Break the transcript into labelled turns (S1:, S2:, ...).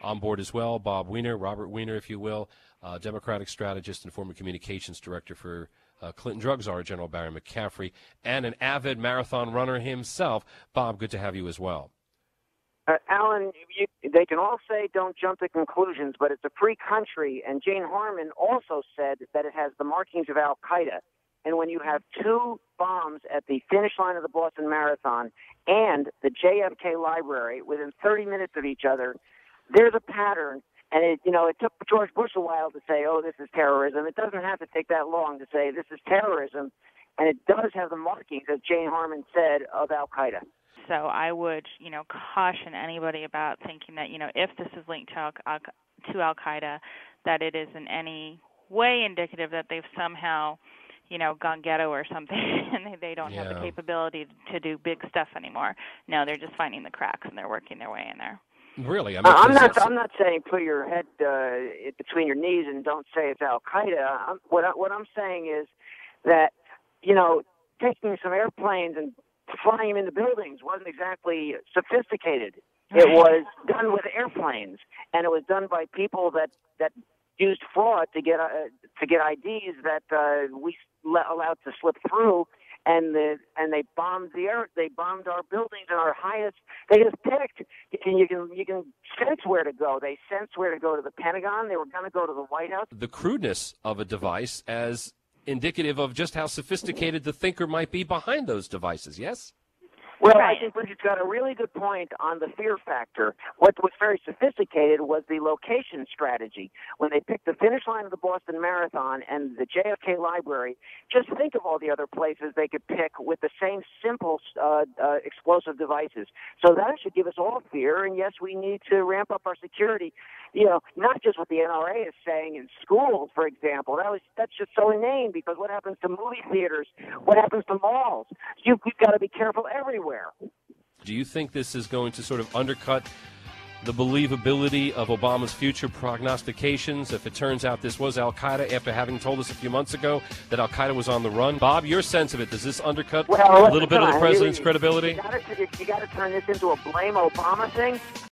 S1: On board as well, Bob Weiner, Robert Weiner, if you will, Democratic strategist and former communications director for Clinton drug czar General Barry McCaffrey, and an avid marathon runner himself. Bob, good to have you as well.
S2: Alan, they can all say don't jump to conclusions, but it's a free country, and Jane Harman also said that it has the markings of Al-Qaeda. And when you have two bombs at the finish line of the Boston Marathon and the JFK Library within 30 minutes of each other, there's a pattern. And it took George Bush a while to say, oh, this is terrorism. It doesn't have to take that long to say this is terrorism. And it does have the markings, as Jane Harman said, of Al-Qaeda.
S3: So I would, caution anybody about thinking that, if this is linked to Al-Qaeda, that it is in any way indicative that they've somehow, gone ghetto or something, and they don't have the capability to do big stuff anymore. No, they're just finding the cracks, and they're working their way in there.
S1: Really? I
S2: mean, I'm not saying put your head between your knees and don't say it's Al-Qaeda. What I'm saying is that, taking some airplanes and flying them into buildings wasn't exactly sophisticated. It was done with airplanes, and it was done by people that used fraud to get IDs that we allowed to slip through. And they bombed they bombed our buildings and our highest. They just picked, and you can sense where to go. They sensed where to go to the Pentagon. They were going to go to the White House.
S1: The crudeness of a device as indicative of just how sophisticated the thinker might be behind those devices. Yes.
S2: Well, I think Bridget's got a really good point on the fear factor. What was very sophisticated was the location strategy. When they picked the finish line of the Boston Marathon and the JFK Library, just think of all the other places they could pick with the same simple explosive devices. So that should give us all fear, and yes, we need to ramp up our security. Not just what the NRA is saying in schools, for example. That's just so inane, because what happens to movie theaters? What happens to malls? You've got to be careful everywhere.
S1: Do you think this is going to sort of undercut the believability of Obama's future prognostications if it turns out this was Al-Qaeda after having told us a few months ago that Al-Qaeda was on the run? Bob, your sense of it, does this undercut a little bit of the president's credibility?
S2: You got to turn this into a blame Obama thing.